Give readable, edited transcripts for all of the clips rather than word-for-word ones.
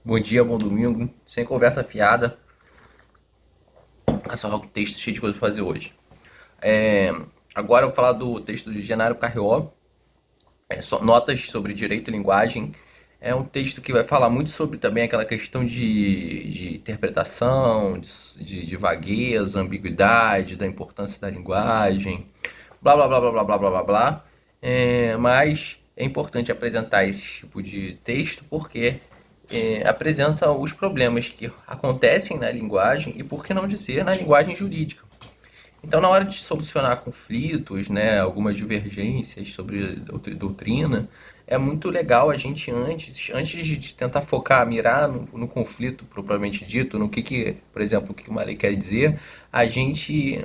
Bom dia, bom domingo, sem conversa fiada. Essa logo texto cheio de coisa pra fazer hoje. É, Agora eu vou falar do texto de Genaro Carrió, Notas sobre Direito e Linguagem. É um texto que vai falar muito sobre também aquela questão de interpretação, de vagueza, ambiguidade, da importância da linguagem, blá blá blá blá blá blá blá blá blá. Mas é importante apresentar esse tipo de texto porque apresenta os problemas que acontecem na linguagem e, por que não dizer, na linguagem jurídica. Então, na hora de solucionar conflitos, né, algumas divergências sobre doutrina, é muito legal a gente, antes de tentar focar, mirar no conflito propriamente dito, por exemplo, o que uma lei quer dizer, a gente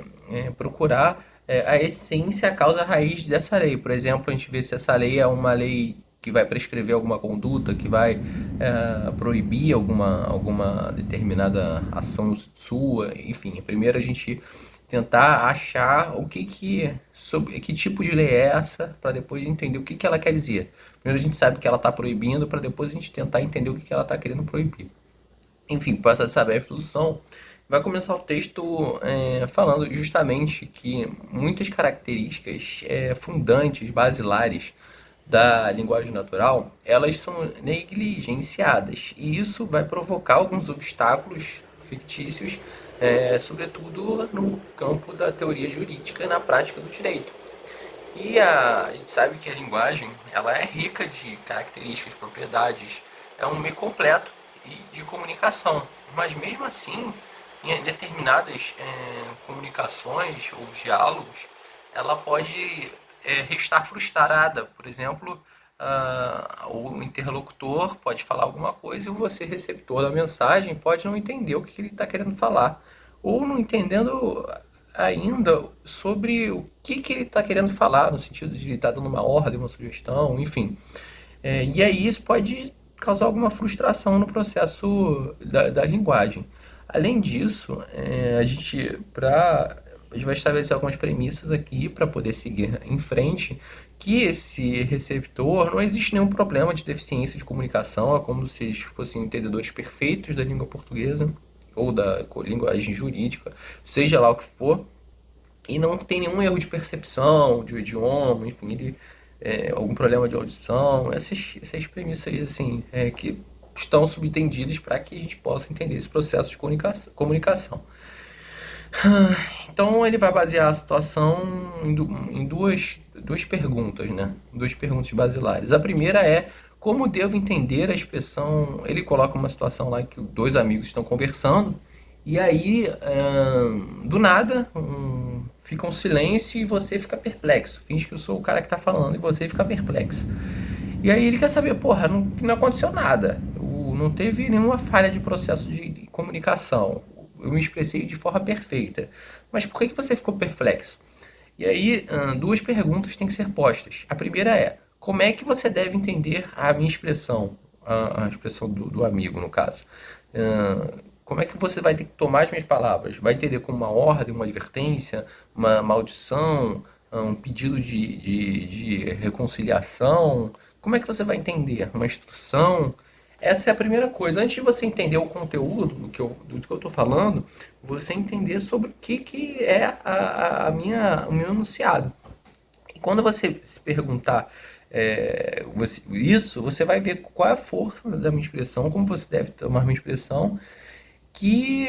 procurar a essência, a causa raiz dessa lei. Por exemplo, a gente vê se essa lei é uma lei que vai prescrever alguma conduta, que vai proibir alguma determinada ação sua, enfim. Primeiro a gente tentar achar sobre que tipo de lei é essa, para depois entender o que ela quer dizer. Primeiro a gente sabe que ela está proibindo, para depois a gente tentar entender o que ela está querendo proibir. Enfim, passa de saber a introdução, vai começar o texto falando justamente que muitas características fundantes, basilares da linguagem natural, elas são negligenciadas e isso vai provocar alguns obstáculos fictícios, sobretudo no campo da teoria jurídica e na prática do direito. E a gente sabe que a linguagem ela é rica de características, propriedades, é um meio completo de comunicação. Mas mesmo assim, em determinadas comunicações ou diálogos, ela pode restar frustrada. Por exemplo, o interlocutor pode falar alguma coisa e você, receptor da mensagem, pode não entender o que ele está querendo falar. Ou não entendendo ainda sobre o que ele está querendo falar, no sentido de ele estar dando uma ordem, uma sugestão, enfim. E aí isso pode causar alguma frustração no processo da linguagem. Além disso, a gente vai estabelecer algumas premissas aqui para poder seguir em frente, que esse receptor não existe nenhum problema de deficiência de comunicação, é como se eles fossem entendedores perfeitos da língua portuguesa ou da linguagem jurídica, seja lá o que for, e não tem nenhum erro de percepção, de idioma, enfim, algum problema de audição, essas premissas assim, que estão subentendidas para que a gente possa entender esse processo de comunicação. Então ele vai basear a situação em duas perguntas, né? Duas perguntas basilares. A primeira é como devo entender a expressão. Ele coloca uma situação lá que dois amigos estão conversando e aí do nada fica um silêncio e você fica perplexo. Finge que eu sou o cara que está falando e você fica perplexo. E aí ele quer saber, porra, não aconteceu nada. Não teve nenhuma falha de processo de comunicação. Eu me expressei de forma perfeita. Mas por que você ficou perplexo? E aí, duas perguntas têm que ser postas. A primeira é, como é que você deve entender a minha expressão? A expressão do amigo, no caso. Como é que você vai ter que tomar as minhas palavras? Vai entender como uma ordem, uma advertência, uma maldição, um pedido de reconciliação? Como é que você vai entender? Uma instrução? Essa é a primeira coisa. Antes de você entender o conteúdo do que eu estou falando, você entender sobre o que é o meu enunciado. E quando você se perguntar isso, você vai ver qual é a força da minha expressão, como você deve tomar minha expressão, que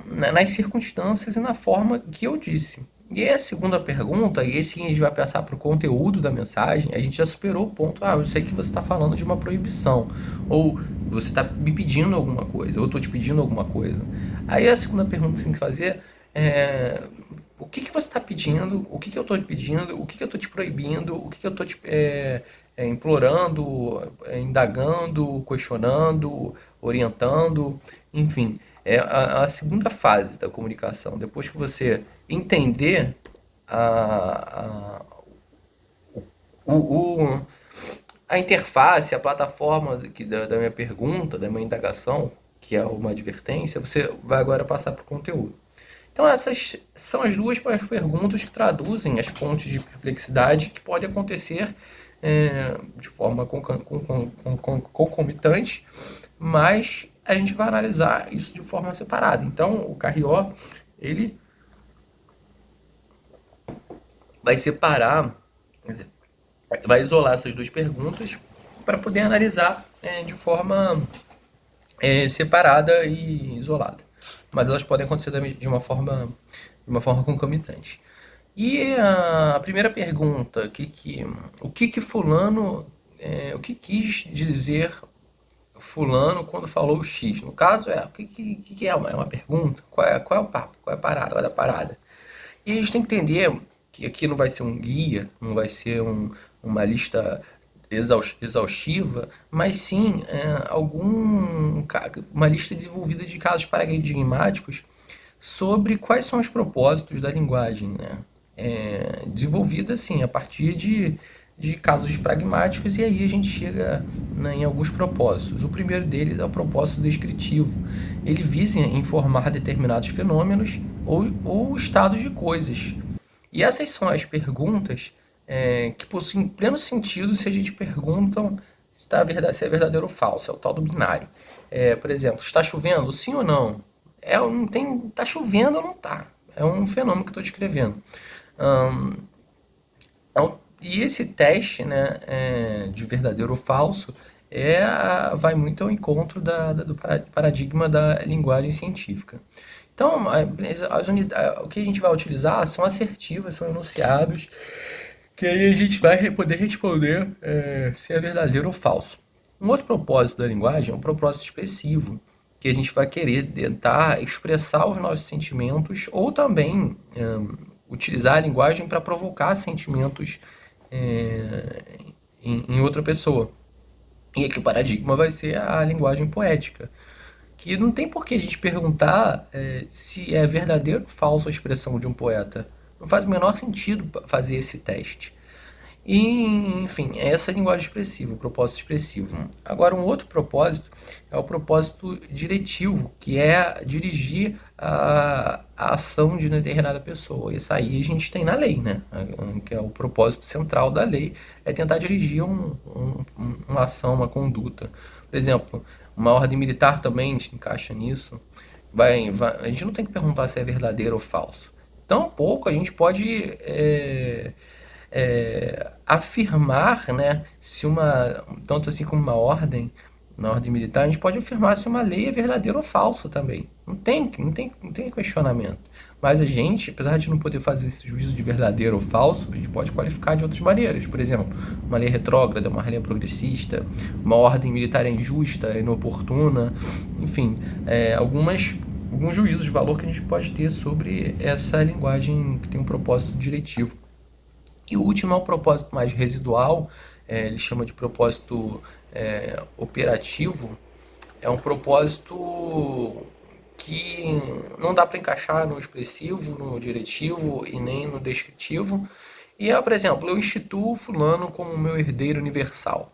nas circunstâncias e na forma que eu disse. E aí a segunda pergunta, e aí sim a gente vai passar para o conteúdo da mensagem, a gente já superou o ponto, eu sei que você está falando de uma proibição, ou você está me pedindo alguma coisa, ou eu estou te pedindo alguma coisa. Aí a segunda pergunta que você tem que fazer é o que você está pedindo, o que eu estou te pedindo, o que eu estou te proibindo, o que eu estou te implorando, indagando, questionando, orientando, enfim. É a segunda fase da comunicação. Depois que você entender a, a, o, o- a interface, a plataforma da minha pergunta, da minha indagação, que é uma advertência, você vai agora passar para o conteúdo. Então, essas são as duas perguntas que traduzem as fontes de perplexidade que podem acontecer de forma concomitante, mas a gente vai analisar isso de forma separada. Então, o Carrió, ele vai separar, quer dizer, vai isolar essas duas perguntas para poder analisar de forma separada e isolada. Mas elas podem acontecer de uma forma concomitante. E a primeira pergunta, o que fulano, o que quis dizer fulano quando falou X? No caso, o que é? É uma pergunta? Qual é o papo? Qual é a parada? Qual é a parada? E a gente tem que entender que aqui não vai ser um guia, não vai ser uma lista exaustiva, mas sim uma lista desenvolvida de casos paradigmáticos sobre quais são os propósitos da linguagem, né? Desenvolvida assim a partir de casos pragmáticos, e aí a gente chega, né, em alguns propósitos. O primeiro deles é o propósito descritivo. Ele visa informar determinados fenômenos ou estados de coisas. E essas são as perguntas que possuem pleno sentido se a gente pergunta se é verdadeiro ou falso, é o tal do binário. Por exemplo, está chovendo? Sim ou não? Não tem, tá chovendo ou não tá? É um fenômeno que eu estou descrevendo. E esse teste, né, de verdadeiro ou falso vai muito ao encontro do paradigma da linguagem científica. Então, o que a gente vai utilizar são assertivas, são enunciados, que aí a gente vai poder responder se é verdadeiro ou falso. Um outro propósito da linguagem é um propósito expressivo, que a gente vai querer tentar expressar os nossos sentimentos ou também utilizar a linguagem para provocar sentimentos é, em outra pessoa. E aqui o paradigma vai ser a linguagem poética, que não tem por que a gente perguntar se é verdadeiro ou falso a expressão de um poeta. Não faz o menor sentido fazer esse teste. E, enfim, é essa linguagem expressiva, o propósito expressivo. Agora, um outro propósito é o propósito diretivo, que é dirigir a ação de determinada pessoa. Isso aí a gente tem na lei, né? Que é o propósito central da lei, é tentar dirigir uma ação, uma conduta. Por exemplo, uma ordem militar também se encaixa nisso. A gente não tem que perguntar se é verdadeiro ou falso. Tampouco a gente pode afirmar, né, tanto assim como na ordem militar, a gente pode afirmar se uma lei é verdadeira ou falsa também. Não tem questionamento. Mas a gente, apesar de não poder fazer esse juízo de verdadeiro ou falso, a gente pode qualificar de outras maneiras. Por exemplo, uma lei retrógrada, uma lei progressista, uma ordem militar injusta, inoportuna, enfim, alguns juízos de valor que a gente pode ter sobre essa linguagem que tem um propósito diretivo. E o último é o propósito mais residual, ele chama de propósito operativo. É um propósito que não dá para encaixar no expressivo, no diretivo e nem no descritivo. E por exemplo, eu instituo fulano como meu herdeiro universal.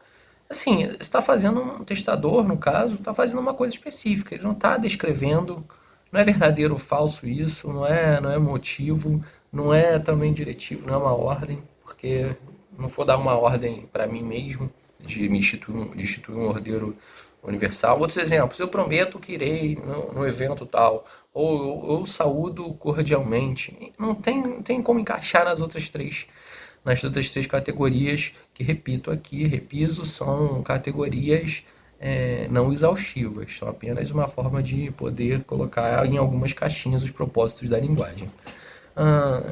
Assim, você está fazendo, um testador, no caso, está fazendo uma coisa específica. Ele não está descrevendo, não é verdadeiro ou falso isso, não é motivo, não é também diretivo, não é uma ordem, porque não for dar uma ordem para mim mesmo de instituir um herdeiro universal. Outros exemplos, eu prometo que irei no evento tal, ou eu saúdo cordialmente. Não tem como encaixar nas outras três categorias que, repito aqui, repiso, são categorias não exaustivas, são apenas uma forma de poder colocar em algumas caixinhas os propósitos da linguagem.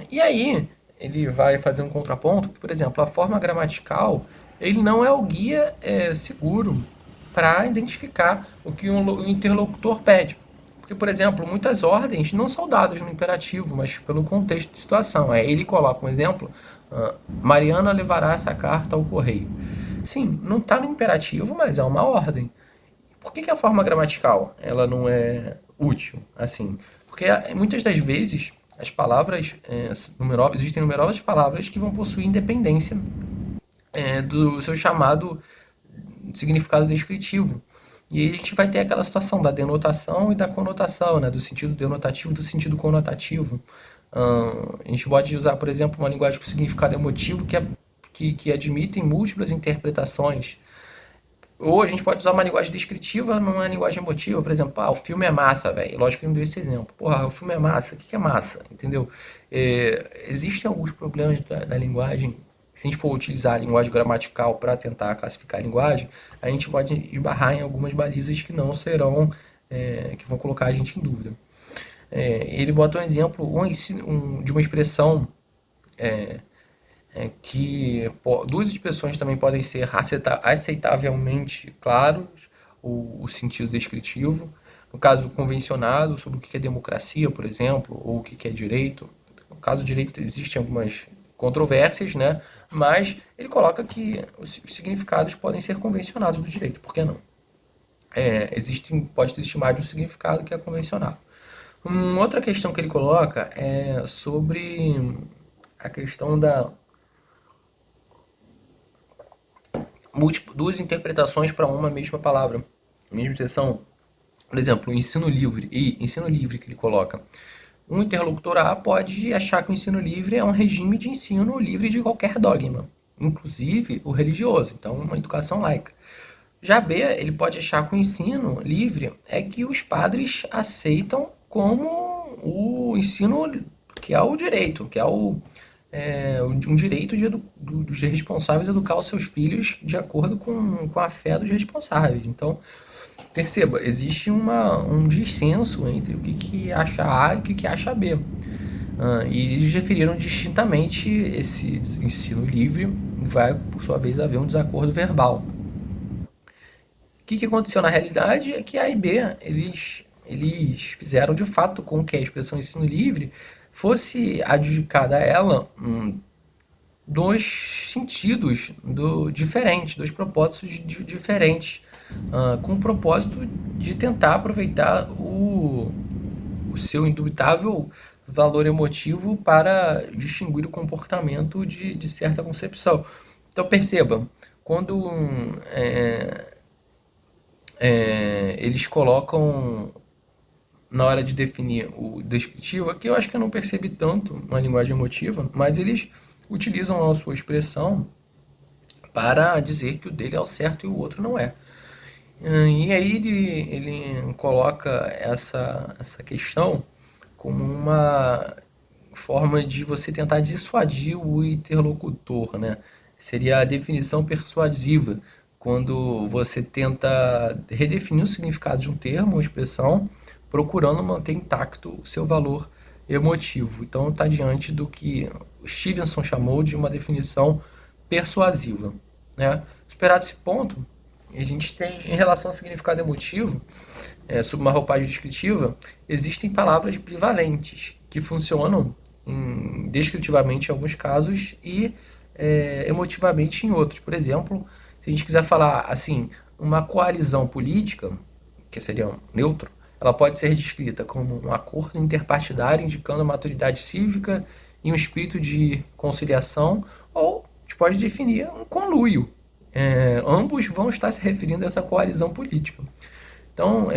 E aí, ele vai fazer um contraponto, que, por exemplo, a forma gramatical, ele não é o guia seguro para identificar o que o interlocutor pede. Porque, por exemplo, muitas ordens não são dadas no imperativo, mas pelo contexto de situação. Ele coloca um exemplo: Mariana levará essa carta ao correio. Sim, não está no imperativo, mas é uma ordem. Por que a forma gramatical ela não é útil? Assim, porque muitas das vezes as palavras, existem numerosas palavras que vão possuir independência do seu chamado significado descritivo. E aí a gente vai ter aquela situação da denotação e da conotação, né? Do sentido denotativo e do sentido conotativo. A gente pode usar, por exemplo, uma linguagem com significado emotivo que admite múltiplas interpretações. Ou a gente pode usar uma linguagem descritiva numa linguagem emotiva, por exemplo, o filme é massa, velho. Lógico que eu não dei esse exemplo. Porra, o filme é massa. O que é massa? Entendeu? Existem alguns problemas da linguagem. Se a gente for utilizar a linguagem gramatical para tentar classificar a linguagem, a gente pode esbarrar em algumas balizas que não serão, que vão colocar a gente em dúvida. Ele bota um exemplo de uma expressão que duas expressões também podem ser aceitavelmente claros, o sentido descritivo. No caso convencionado, sobre o que é democracia, por exemplo, ou o que é direito. No caso direito, existem algumas controvérsias, né? Mas ele coloca que os significados podem ser convencionados do direito, por que não? Pode existir mais de um significado que é convencionado. Uma outra questão que ele coloca é sobre a questão da duas interpretações para uma mesma palavra, mesma expressão. Por exemplo, o ensino livre e ensino livre que ele coloca. Um interlocutor A pode achar que o ensino livre é um regime de ensino livre de qualquer dogma, inclusive o religioso, então uma educação laica. Já B, ele pode achar que o ensino livre é que os padres aceitam como o ensino que é o direito, que é um direito dos responsáveis educar os seus filhos de acordo com a fé dos responsáveis. Então, perceba, existe um dissenso entre o que acha A e o que acha B. E eles referiram distintamente esse ensino livre, vai, por sua vez, haver um desacordo verbal. O que aconteceu na realidade é que A e B, eles fizeram de fato com que a expressão ensino livre fosse adjudicada a ela dois sentidos diferentes, dois propósitos diferentes, com o propósito de tentar aproveitar o seu indubitável valor emotivo para distinguir o comportamento de certa concepção. Então perceba, quando eles colocam na hora de definir o descritivo, aqui eu acho que eu não percebi tanto uma linguagem emotiva, mas eles utilizam a sua expressão para dizer que o dele é o certo e o outro não é. E aí ele coloca essa questão como uma forma de você tentar dissuadir o interlocutor, né? Seria a definição persuasiva, quando você tenta redefinir o significado de um termo ou expressão, procurando manter intacto o seu valor emotivo. Então está diante do que Stevenson chamou de uma definição persuasiva, né? Superado esse ponto, a gente tem, em relação ao significado emotivo, sob uma roupagem descritiva, existem palavras bivalentes que funcionam descritivamente em alguns casos e emotivamente em outros. Por exemplo, se a gente quiser falar assim, uma coalizão política, que seria um neutro, ela pode ser descrita como um acordo interpartidário indicando a maturidade cívica e um espírito de conciliação, ou a gente pode definir um conluio. Ambos vão estar se referindo a essa coalizão política. Então,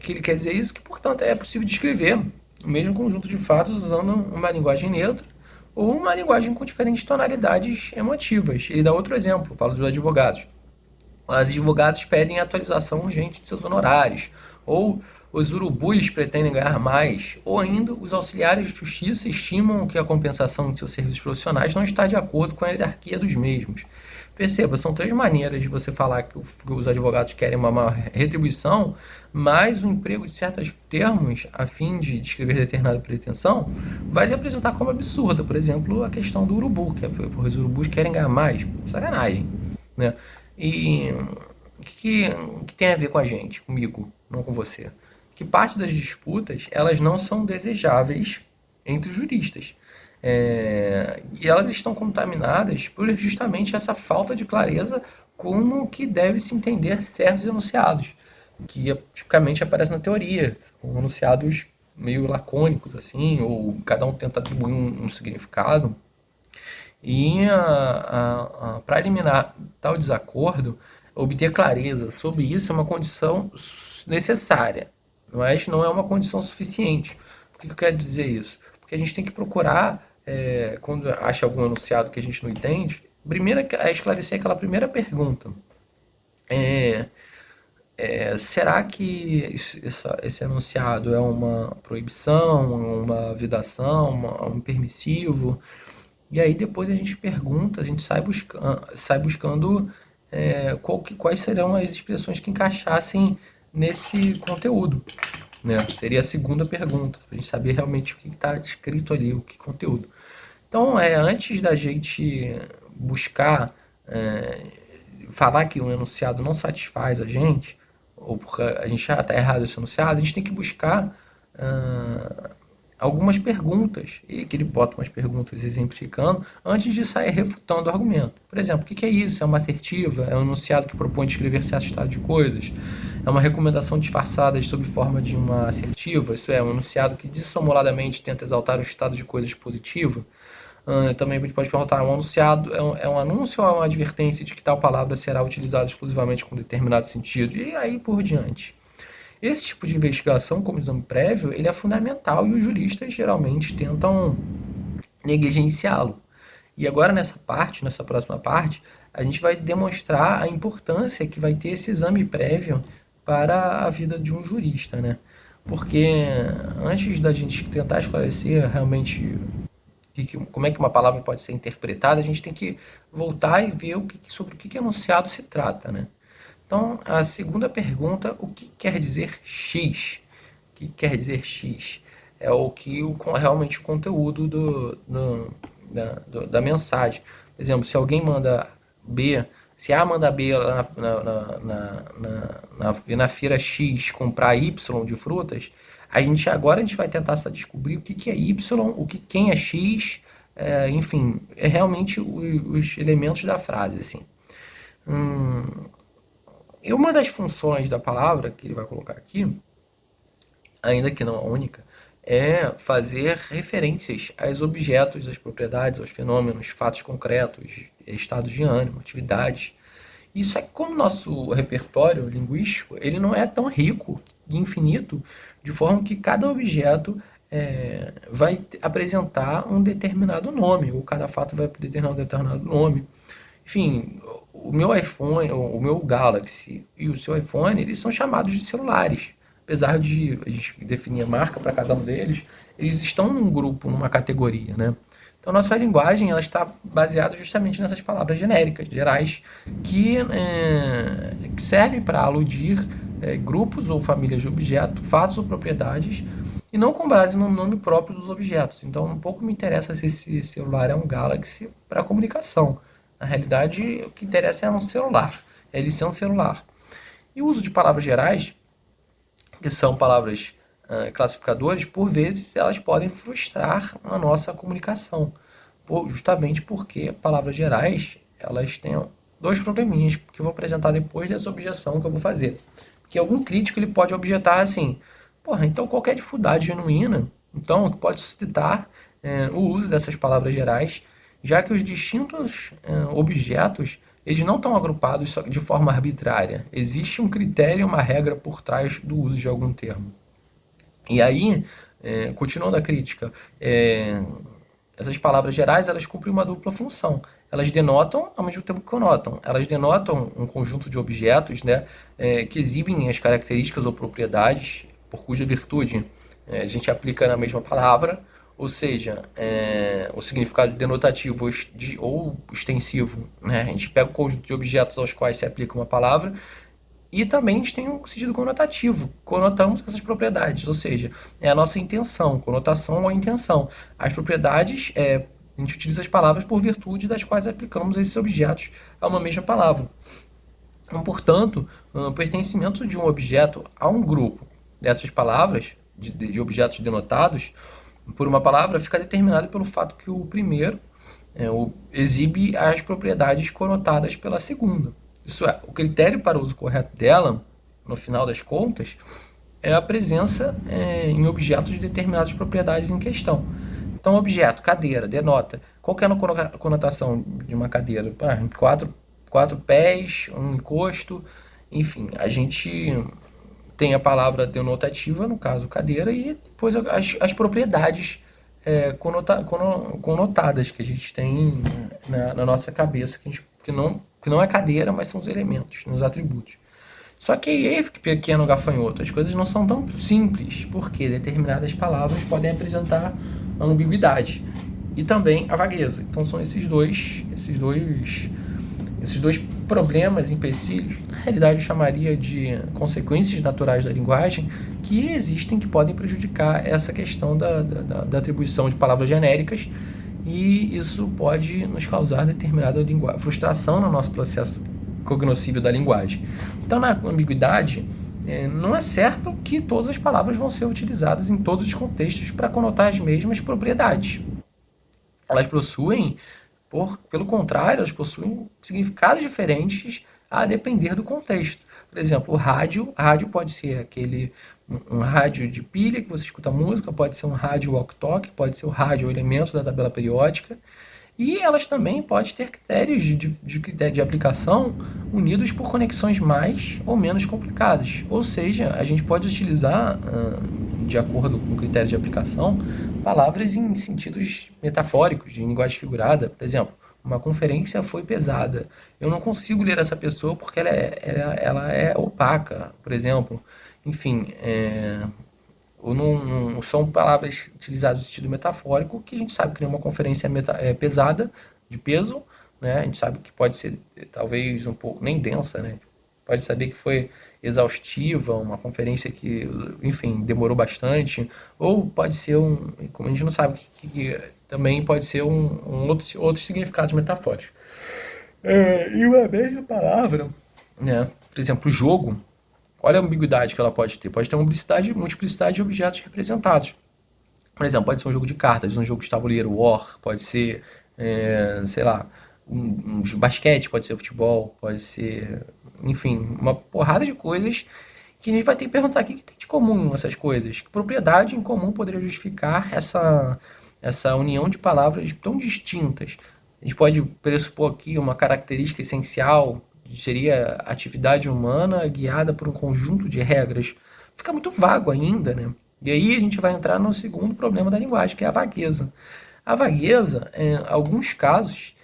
que ele quer dizer isso, que portanto é possível descrever o mesmo conjunto de fatos usando uma linguagem neutra ou uma linguagem com diferentes tonalidades emotivas. Ele dá outro exemplo, fala dos advogados. Os advogados pedem atualização urgente de seus honorários, ou os urubus pretendem ganhar mais, ou ainda os auxiliares de justiça estimam que a compensação de seus serviços profissionais não está de acordo com a hierarquia dos mesmos. Perceba, são três maneiras de você falar que os advogados querem uma maior retribuição, mas o emprego de certos termos, a fim de descrever determinada pretensão, vai se apresentar como absurda. Por exemplo, a questão do urubu, que os urubus querem ganhar mais. Sacanagem, né? E o que tem a ver com a gente, comigo, não com você? Que parte das disputas, elas não são desejáveis entre os juristas. E elas estão contaminadas por justamente essa falta de clareza como que deve se entender certos enunciados, que tipicamente aparecem na teoria, com enunciados meio lacônicos, assim, ou cada um tenta atribuir um significado. E para eliminar tal desacordo, obter clareza sobre isso é uma condição necessária, mas não é uma condição suficiente. Por que eu quero dizer isso? Porque a gente tem que procurar, quando acha algum enunciado que a gente não entende, primeiro é esclarecer aquela primeira pergunta. É, será que esse enunciado é uma proibição, uma vedação, um permissivo? E aí depois a gente pergunta, a gente sai buscando quais serão as expressões que encaixassem nesse conteúdo, né? Seria a segunda pergunta, para a gente saber realmente o que está escrito ali, o que conteúdo. Então, antes da gente buscar é, falar que um enunciado não satisfaz a gente, ou porque a gente já está errado esse enunciado, a gente tem que buscar algumas perguntas, e que ele bota umas perguntas exemplificando, antes de sair refutando o argumento. Por exemplo, o que é isso? É uma assertiva? É um enunciado que propõe descrever certo estado de coisas? É uma recomendação disfarçada sob forma de uma assertiva? Isso é, um enunciado que dissimuladamente tenta exaltar um estado de coisas positivo? Também a gente pode perguntar, um anunciado é um anúncio ou é uma advertência de que tal palavra será utilizada exclusivamente com determinado sentido? E aí por diante. Esse tipo de investigação, como exame prévio, ele é fundamental e os juristas geralmente tentam negligenciá-lo. E agora nessa próxima parte, a gente vai demonstrar a importância que vai ter esse exame prévio para a vida de um jurista, né? Porque antes da gente tentar esclarecer realmente como é que uma palavra pode ser interpretada, a gente tem que voltar e ver sobre o que enunciado se trata, né? Então, a segunda pergunta, o que quer dizer X? O que quer dizer X? É realmente o conteúdo da mensagem. Por exemplo, se alguém manda B, se A manda B lá na feira X comprar Y de frutas, agora a gente vai tentar descobrir o que é Y, quem é X, enfim, é realmente os elementos da frase, assim. E uma das funções da palavra que ele vai colocar aqui, ainda que não a única, é fazer referências aos objetos, às propriedades, aos fenômenos, fatos concretos, estados de ânimo, atividades. Isso é que como o nosso repertório linguístico, ele não é tão rico e infinito, de forma que cada objeto vai apresentar um determinado nome, ou cada fato vai apresentar um determinado nome. Enfim, o meu iPhone, o meu Galaxy e o seu iPhone, eles são chamados de celulares. Apesar de a gente definir a marca para cada um deles, eles estão num grupo, numa categoria, né? Então, nossa linguagem ela está baseada justamente nessas palavras genéricas, gerais, que servem para aludir grupos ou famílias de objetos, fatos ou propriedades, e não com base no nome próprio dos objetos. Então, um pouco me interessa se esse celular é um Galaxy para comunicação. Na realidade, o que interessa é um celular, é ele ser um celular. E o uso de palavras gerais, que são palavras classificadores, por vezes elas podem frustrar a nossa comunicação, justamente porque palavras gerais elas têm dois probleminhas que eu vou apresentar depois dessa objeção que eu vou fazer. Que algum crítico ele pode objetar assim, porra, então qualquer dificuldade genuína, então pode suscitar o uso dessas palavras gerais, já que os distintos objetos eles não estão agrupados de forma arbitrária. Existe um critério, uma regra por trás do uso de algum termo. E aí, continuando a crítica, essas palavras gerais elas cumprem uma dupla função. Elas denotam ao mesmo tempo que conotam. Elas denotam um conjunto de objetos, né, que exibem as características ou propriedades por cuja virtude a gente aplica na mesma palavra, ou seja, o significado denotativo ou extensivo. Né? A gente pega o conjunto de objetos aos quais se aplica uma palavra e também a gente tem um sentido conotativo. Conotamos essas propriedades, ou seja, é a nossa intenção, conotação ou intenção. As propriedades, a gente utiliza as palavras por virtude das quais aplicamos esses objetos a uma mesma palavra. Então, portanto, o pertencimento de um objeto a um grupo dessas palavras, de objetos denotados por uma palavra, fica determinado pelo fato que o primeiro exibe as propriedades conotadas pela segunda. Isso é, o critério para o uso correto dela, no final das contas, é a presença em objetos de determinadas propriedades em questão. Então, objeto, cadeira, denota. Qual que é a conotação de uma cadeira? Quatro pés, um encosto, enfim, a gente tem a palavra denotativa, no caso cadeira, e depois as propriedades conotadas que a gente tem na nossa cabeça, que não que não é cadeira, mas são os elementos, os atributos. Só que aí, pequeno gafanhoto, as coisas não são tão simples, porque determinadas palavras podem apresentar ambiguidade e também a vagueza. Então são esses dois problemas, empecilhos, na realidade eu chamaria de consequências naturais da linguagem, que existem, que podem prejudicar essa questão da atribuição de palavras genéricas, e isso pode nos causar determinada frustração no nosso processo cognoscível da linguagem. Então, na ambiguidade, não é certo que todas as palavras vão ser utilizadas em todos os contextos para conotar as mesmas propriedades. Elas possuem, pelo contrário, elas possuem significados diferentes a depender do contexto. Por exemplo, rádio pode ser um rádio de pilha que você escuta música, pode ser um rádio walk-talk, pode ser o rádio, o elemento da tabela periódica, e elas também podem ter critérios de aplicação unidos por conexões mais ou menos complicadas. Ou seja, a gente pode utilizar, de acordo com o critério de aplicação, palavras em sentidos metafóricos, de linguagem figurada. Por exemplo, uma conferência foi pesada. Eu não consigo ler essa pessoa porque ela é opaca, por exemplo. Enfim, ou não são palavras utilizadas no sentido metafórico, que a gente sabe que uma conferência é pesada, de peso, né? A gente sabe que pode ser talvez um pouco, nem densa, né? Pode saber que foi exaustiva, uma conferência que, enfim, demorou bastante, ou pode ser como a gente não sabe, que também pode ser outros significados metafóricos. E uma mesma palavra, né? Por exemplo, jogo. Olha a ambiguidade que ela pode ter. Pode ter uma multiplicidade de objetos representados. Por exemplo, pode ser um jogo de cartas, um jogo de tabuleiro, war, pode ser, sei lá, um basquete, pode ser futebol, pode ser, enfim, uma porrada de coisas que a gente vai ter que perguntar o que tem de comum essas coisas. Que propriedade em comum poderia justificar essa união de palavras tão distintas? A gente pode pressupor aqui uma característica essencial, seria a atividade humana guiada por um conjunto de regras. Fica muito vago ainda, né? E aí a gente vai entrar no segundo problema da linguagem, que é a vagueza. A vagueza, em alguns casos,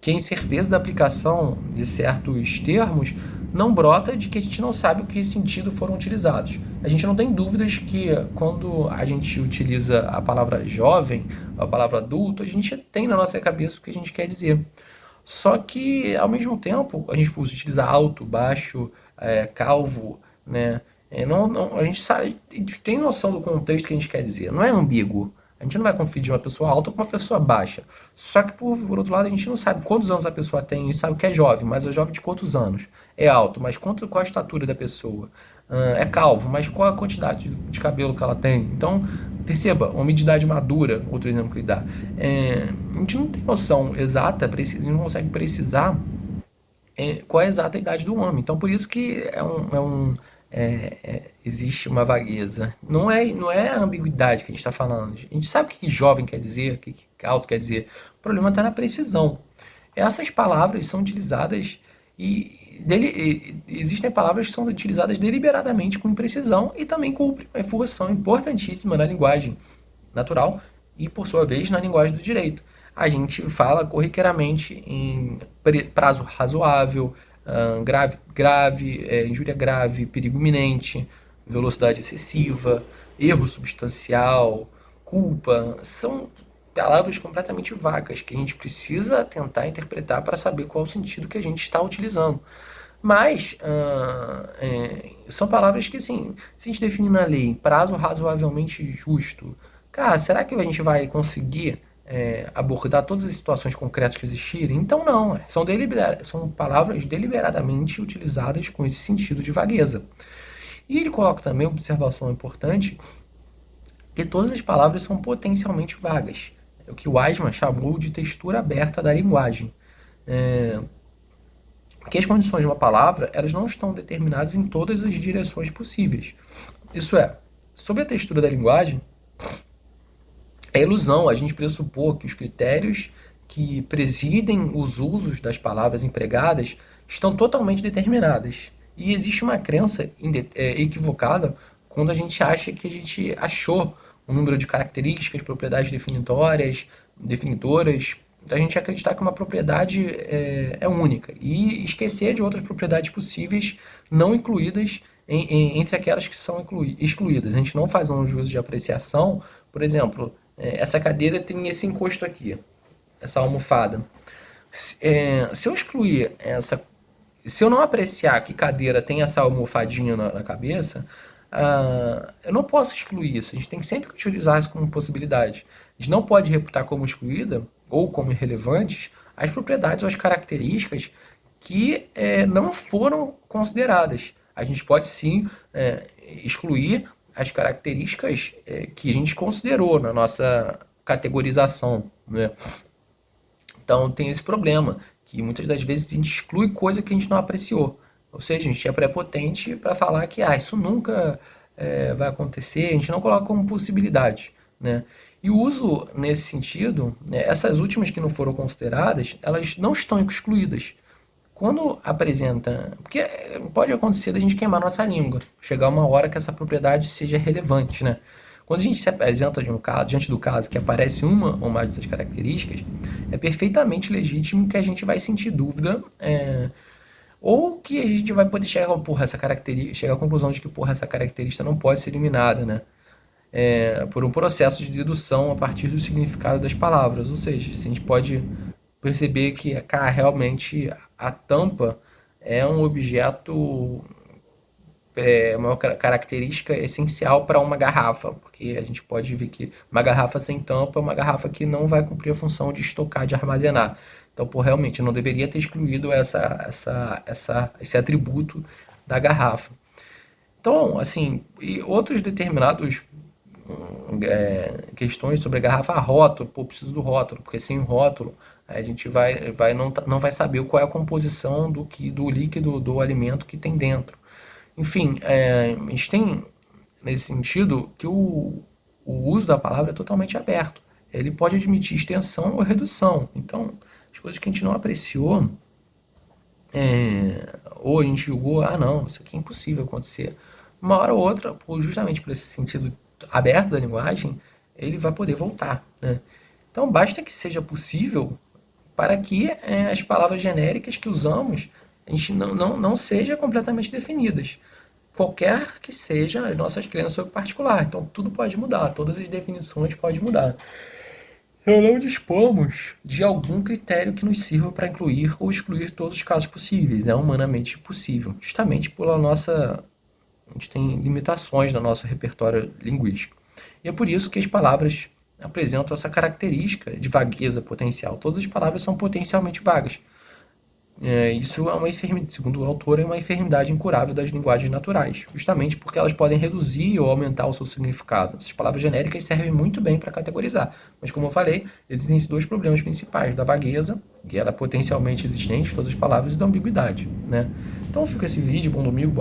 que a incerteza da aplicação de certos termos não brota de que a gente não sabe o que sentido foram utilizados. A gente não tem dúvidas que quando a gente utiliza a palavra jovem, a palavra adulto, a gente tem na nossa cabeça o que a gente quer dizer. Só que, ao mesmo tempo, a gente pode utilizar alto, baixo, calvo, né? A gente sabe, a gente tem noção do contexto que a gente quer dizer. Não é ambíguo. A gente não vai confundir uma pessoa alta com uma pessoa baixa. Só que, por outro lado, a gente não sabe quantos anos a pessoa tem. A gente sabe que é jovem, mas é jovem de quantos anos? É alto, mas qual a estatura da pessoa? É calvo, mas qual a quantidade de cabelo que ela tem? Então, perceba, uma idade madura, outro exemplo que ele dá. A gente não tem noção exata, a gente não consegue precisar qual é a exata idade do homem. Então, por isso que existe uma vagueza. Não é a ambiguidade que a gente está falando. A gente sabe o que jovem quer dizer, o que alto quer dizer. O problema está na precisão. Essas palavras são utilizadas existem palavras que são utilizadas deliberadamente com imprecisão e também cumprem uma função importantíssima na linguagem natural e, por sua vez, na linguagem do direito. A gente fala corriqueiramente em prazo razoável, injúria grave, perigo iminente, velocidade excessiva, erro substancial, culpa. São palavras completamente vagas que a gente precisa tentar interpretar para saber qual é o sentido que a gente está utilizando. Mas são palavras que, assim, se a gente definir na lei prazo razoavelmente justo, cara, será que a gente vai conseguir abordar todas as situações concretas que existirem? Então não, são palavras deliberadamente utilizadas com esse sentido de vagueza. E ele coloca também uma observação importante, que todas as palavras são potencialmente vagas. É o que o Weismann chamou de textura aberta da linguagem. Que as condições de uma palavra elas não estão determinadas em todas as direções possíveis. Isso é, sob a textura da linguagem, é ilusão a gente pressupor que os critérios que presidem os usos das palavras empregadas estão totalmente determinadas. E existe uma crença equivocada quando a gente acha que a gente achou um número de características, propriedades definidoras, da gente acreditar que uma propriedade é única e esquecer de outras propriedades possíveis não incluídas entre aquelas que são excluídas. A gente não faz um juízo de apreciação, por exemplo, essa cadeira tem esse encosto aqui, essa almofada. Se eu excluir essa, se eu não apreciar que cadeira tem essa almofadinha na cabeça, eu não posso excluir isso. A gente tem que sempre utilizar isso como possibilidade. A gente não pode reputar como excluída ou como irrelevantes as propriedades ou as características que não foram consideradas. A gente pode sim excluir as características que a gente considerou na nossa categorização, né? Então tem esse problema, que muitas das vezes a gente exclui coisa que a gente não apreciou. Ou seja, a gente é prepotente para falar que isso nunca vai acontecer, a gente não coloca como possibilidade, né? E o uso nesse sentido, né, essas últimas que não foram consideradas, elas não estão excluídas. Quando apresenta. Porque pode acontecer da gente queimar nossa língua, chegar uma hora que essa propriedade seja relevante, né? Quando a gente se apresenta diante do caso que aparece uma ou mais dessas características, é perfeitamente legítimo que a gente vai sentir dúvida, ou que a gente vai poder chegar, chegar à conclusão de que essa característica não pode ser eliminada, né? Por um processo de dedução a partir do significado das palavras. Ou seja, se a gente pode perceber que realmente a tampa é um objeto, uma característica essencial para uma garrafa, porque a gente pode ver que uma garrafa sem tampa é uma garrafa que não vai cumprir a função de estocar, de armazenar. Então, realmente, eu não deveria ter excluído esse atributo da garrafa. Então, assim, e outros determinados questões sobre a garrafa, rótulo, preciso do rótulo, porque sem o rótulo a gente não vai saber qual é a composição do líquido, do alimento que tem dentro. Enfim, a gente tem, nesse sentido, que o uso da palavra é totalmente aberto. Ele pode admitir extensão ou redução. Então, as coisas que a gente não apreciou, ou a gente julgou, não, isso aqui é impossível acontecer. Uma hora ou outra, justamente por esse sentido aberto da linguagem, ele vai poder voltar, né? Então, basta que seja possível para que as palavras genéricas que usamos a gente não sejam completamente definidas. Qualquer que seja as nossas crenças sobre o particular. Então, tudo pode mudar, todas as definições podem mudar. Então, não dispomos de algum critério que nos sirva para incluir ou excluir todos os casos possíveis. É humanamente possível, justamente pela nossa... A gente tem limitações no nosso repertório linguístico. E é por isso que as palavras apresentam essa característica de vagueza potencial. Todas as palavras são potencialmente vagas. Isso é uma enfermidade, segundo o autor, é uma enfermidade incurável das linguagens naturais, justamente porque elas podem reduzir ou aumentar o seu significado. Essas palavras genéricas servem muito bem para categorizar, mas como eu falei, existem esses dois problemas principais, da vagueza, que ela é potencialmente existente em todas as palavras, e da ambiguidade, né? Então fica esse vídeo, bom domingo.